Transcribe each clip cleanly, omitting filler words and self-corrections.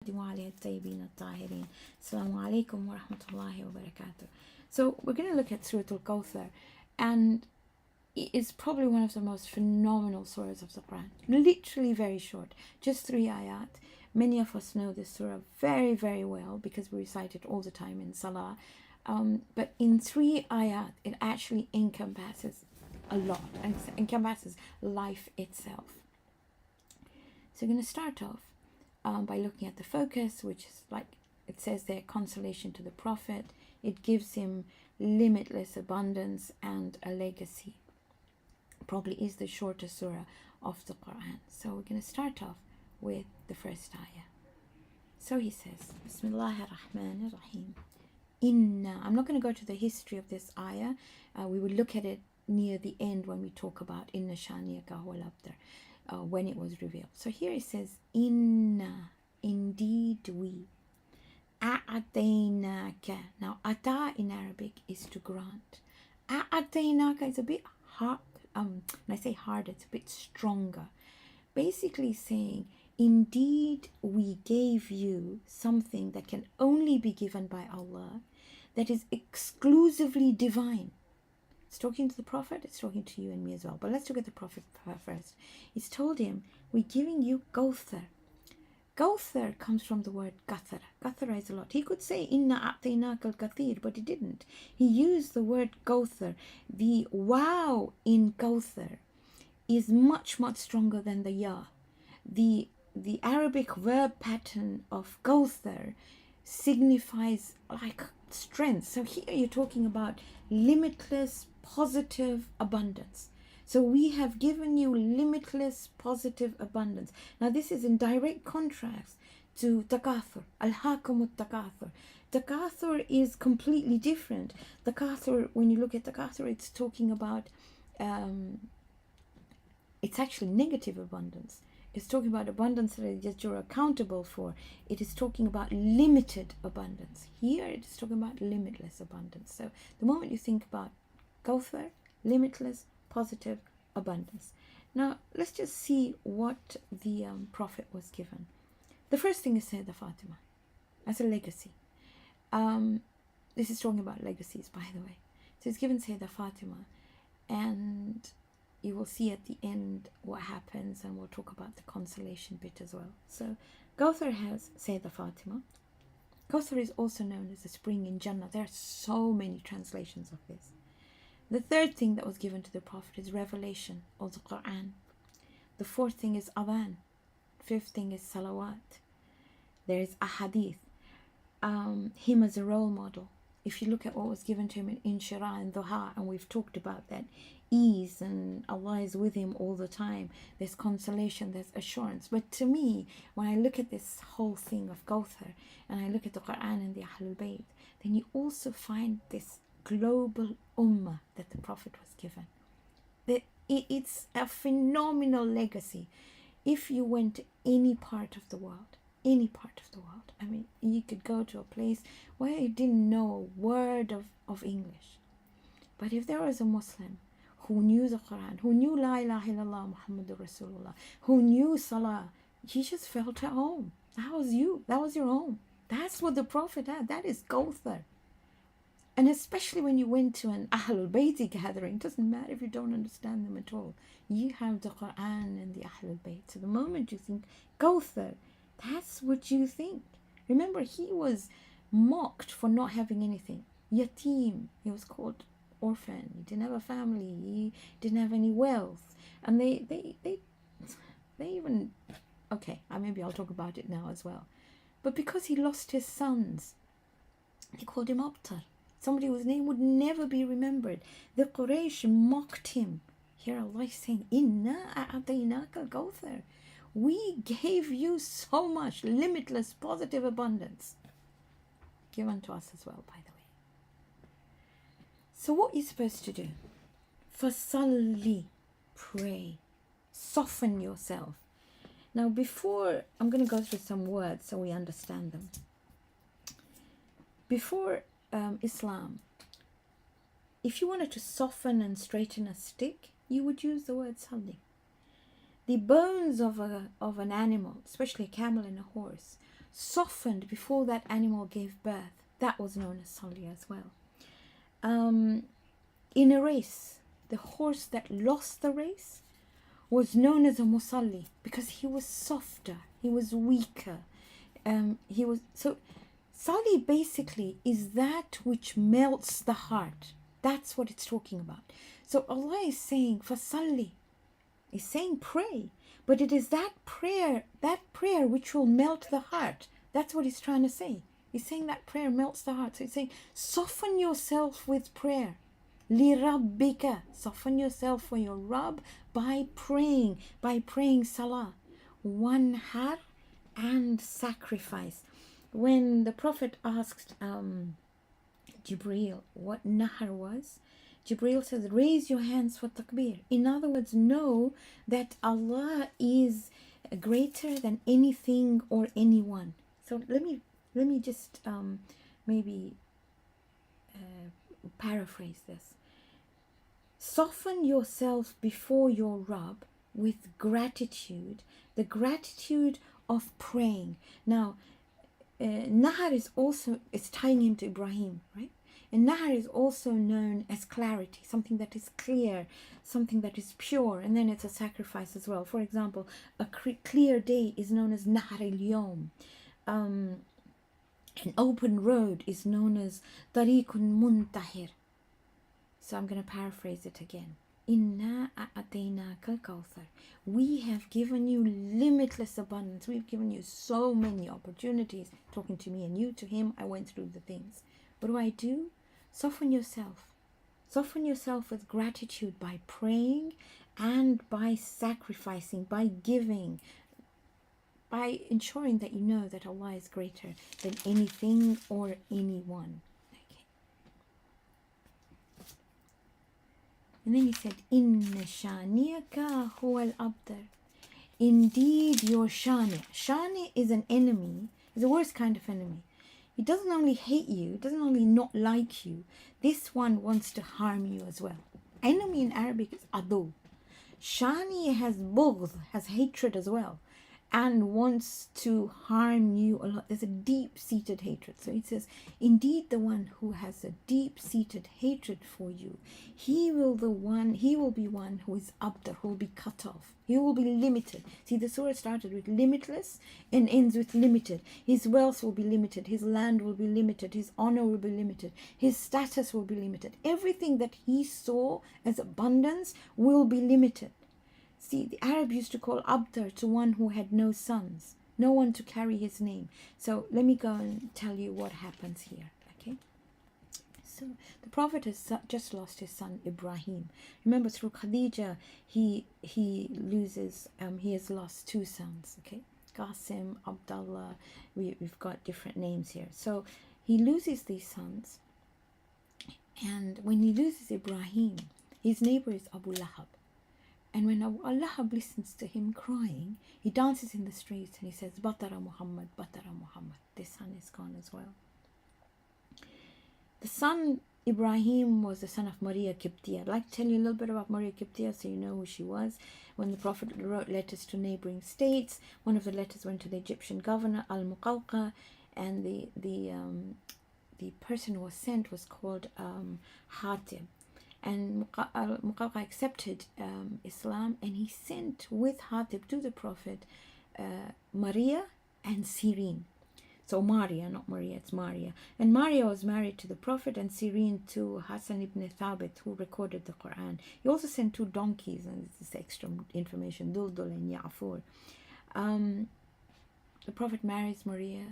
وعلى الطيبين الطاهرين. السلام عليكم ورحمة الله وبركاته. So we're going to look at Sura Al Kawthar, and it's probably one of the most phenomenal surahs of the Quran. Literally very short, just 3 ayat. Many of us know this surah very, very well because we recite it all the time in Salah. But in 3 ayat, it actually encompasses a lot, and encompasses life itself. So we're going to start off by looking at the focus, which is like it says there, consolation to the Prophet. It gives him limitless abundance and a legacy. Probably is the shortest surah of the Quran. So we're going to start off with the first ayah. So he says, Bismillahir Rahmanir Rahim. Inna. I'm not going to go to the history of this ayah. We will look at it near the end when we talk about Inna Shaniyaka Huwal Abtar. When it was revealed. So here it says, Inna, indeed we, A'ataynaka. Now, ata in Arabic is to grant. A'ataynaka is a bit hard, when I say hard, it's a bit stronger. Basically saying, indeed we gave you something that can only be given by Allah, that is exclusively divine. It's talking to the Prophet, it's talking to you and me as well. But let's look at the Prophet first. It's told him, we're giving you Kawthar. Kawthar comes from the word Kathara. Kathara is a lot. He could say, Inna a'tainaka al-kathir, but he didn't. He used the word Kawthar. The wow in Kawthar is much, much stronger than the ya. The Arabic verb pattern of Kawthar signifies like strength. So here you're talking about limitless positive abundance. So we have given you limitless positive abundance. Now this is in direct contrast to takathur, al-hakamut takathur. Takathur is completely different. Takathur, when you look at takathur, it's talking about it's actually negative abundance. It's talking about abundance that you're accountable for. It is talking about limited abundance. Here it is talking about limitless abundance. So the moment you think about Kawthar, limitless, positive abundance. Now let's just see what the Prophet was given. The first thing is Sayyidah Fatima as a legacy. This is talking about legacies, by the way. So it's given Sayyidah Fatima, and you will see at the end what happens, and we'll talk about the consolation bit as well. So Kawthar has Sayyidah Fatima. Kawthar is also known as the spring in Jannah. There are so many translations of this. The third thing that was given to the Prophet is revelation, or the Quran. The fourth thing is adhan. Fifth thing is salawat. There is ahadith. Him as a role model. If you look at what was given to him in Inshira and Duha, and we've talked about that, ease and Allah is with him all the time. There's consolation, there's assurance. But to me, when I look at this whole thing of Kawthar, and I look at the Quran and the Ahlul Bayt, then you also find this global ummah that the Prophet was given. It's a phenomenal legacy. If you went to any part of the world, I mean, you could go to a place where you didn't know a word of English. But if there was a Muslim who knew the Quran, who knew La ilaha illallah Muhammadur Rasulullah, who knew Salah, he just felt at home. That was you. That was your home. That's what the Prophet had. That is Kawthar. And especially when you went to an Ahlul Bayti gathering, it doesn't matter if you don't understand them at all. You have the Quran and the Ahlul Bayt. So the moment you think Kawthar, that's what you think. Remember, he was mocked for not having anything. Yatim, he was called orphan. He didn't have a family. He didn't have any wealth. And they even, okay, maybe I'll talk about it now as well. But because he lost his sons, they called him Abtar. Somebody whose name would never be remembered. The Quraysh mocked him. Here Allah is saying, Inna a'ataynaka al-Kawthar. We gave you so much limitless positive abundance given to us as well, by the way. So what are you supposed to do? Fasalli, pray, soften yourself. Now before, I'm going to go through some words so we understand them. Before Islam, if you wanted to soften and straighten a stick, you would use the word salli. The bones of an animal, especially a camel and a horse, softened before that animal gave birth. That was known as Salli as well. In a race, the horse that lost the race was known as a Musalli because he was softer, he was weaker. Salli basically is that which melts the heart. That's what it's talking about. So Allah is saying, Fasalli, is saying pray, but it is that prayer which will melt the heart. That's what he's trying to say. He's saying that prayer melts the heart. So he's saying, soften yourself with prayer. Li rabbika, soften yourself for your Rabb by praying salah, wanhar, and sacrifice. When the Prophet asked Jibreel what nahar was, Jibreel says, raise your hands for takbir. In other words, know that Allah is greater than anything or anyone. So let me just maybe paraphrase this. Soften yourself before your Rabb with gratitude, the gratitude of praying. Now, Nahar is tying him to Ibrahim, right? And Nahar is also known as clarity, something that is clear, something that is pure, and then it's a sacrifice as well. For example, a clear day is known as Nahar al-Yawm. An open road is known as Tariqun Muntahir. So I'm going to paraphrase it again. Inna a'ataynaka Al Kawthar. We have given you limitless abundance. We've given you so many opportunities. Talking to me and you to him, I went through the things. What do? Soften yourself. Soften yourself with gratitude by praying and by sacrificing, by giving, by ensuring that you know that Allah is greater than anything or anyone. Okay. And then he said, Inna shaniyaka huwa al-abtar. Indeed, your shani. Shani is an enemy, is the worst kind of enemy. He doesn't only hate you, doesn't only not like you, this one wants to harm you as well. Enemy in Arabic is adu. Shani has bughd, has hatred as well, and wants to harm you a lot. There's a deep-seated hatred. So it says, indeed the one who has a deep-seated hatred for you, he will be one who is abtar, who will be cut off. He will be limited. See, the surah started with limitless and ends with limited. His wealth will be limited. His land will be limited. His honor will be limited. His status will be limited. Everything that he saw as abundance will be limited. See, the Arab used to call abtar to one who had no sons, no one to carry his name. So let me go and tell you what happens here. Okay. So the Prophet has just lost his son Ibrahim. Remember, through Khadija, he has lost two sons. Okay, Qasim, Abdullah. We've got different names here. So he loses these sons, and when he loses Ibrahim, his neighbor is Abu Lahab. And when Abu Lahab listens to him crying, he dances in the streets and he says, Batara Muhammad, Batara Muhammad. This son is gone as well. The son Ibrahim was the son of Maria Qibtiyya. I'd like to tell you a little bit about Maria Qibtiyya so you know who she was. When the Prophet wrote letters to neighboring states, one of the letters went to the Egyptian governor, Al-Muqawqa, and the person who was sent was called Hatib. And Muqawqa accepted Islam, and he sent with Hatib to the Prophet Maria and Sirin. So Maria, not Maria, it's Maria. And Maria was married to the Prophet, and Sirin to Hassan ibn Thabit, who recorded the Quran. He also sent two donkeys, and this is extra information, Duldul and Ya'fur. The Prophet marries Maria,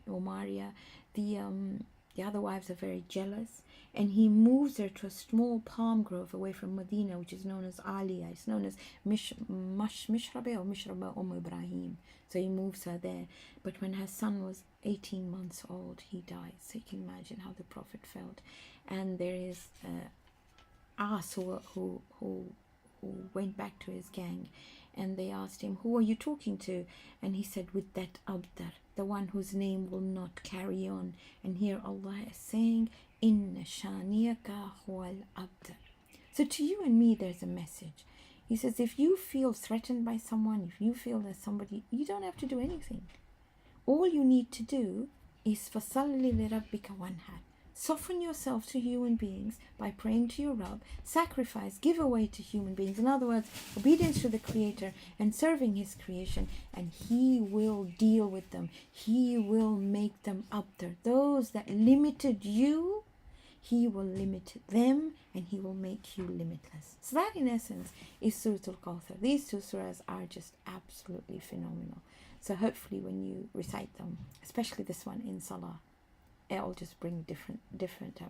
Maria. The other wives are very jealous, and he moves her to a small palm grove away from Medina, which is known as Aliyah. It's known as Mishraba or Mishraba Ibrahim. So he moves her there. But when her son was 18 months old, he died. So you can imagine how the Prophet felt. And there is As who went back to his gang, and they asked him, who are you talking to? And he said, with that abtar, the one whose name will not carry on. And here Allah is saying, Inna shaniyaka huwal abtar. So to you and me, there's a message. He says, if you feel threatened by someone, if you feel that somebody, you don't have to do anything. all you need to do is فَصَلِّ لِرَبِّكَ وَانْحَرْ. Soften yourself to human beings by praying to your Rabb, sacrifice, give away to human beings. In other words, obedience to the Creator and serving His creation, and He will deal with them. He will make them up there. Those that limited you, He will limit them, and He will make you limitless. So that in essence is Surah Al Kawthar. These two surahs are just absolutely phenomenal. So hopefully when you recite them, especially this one in Salah, it'll just bring different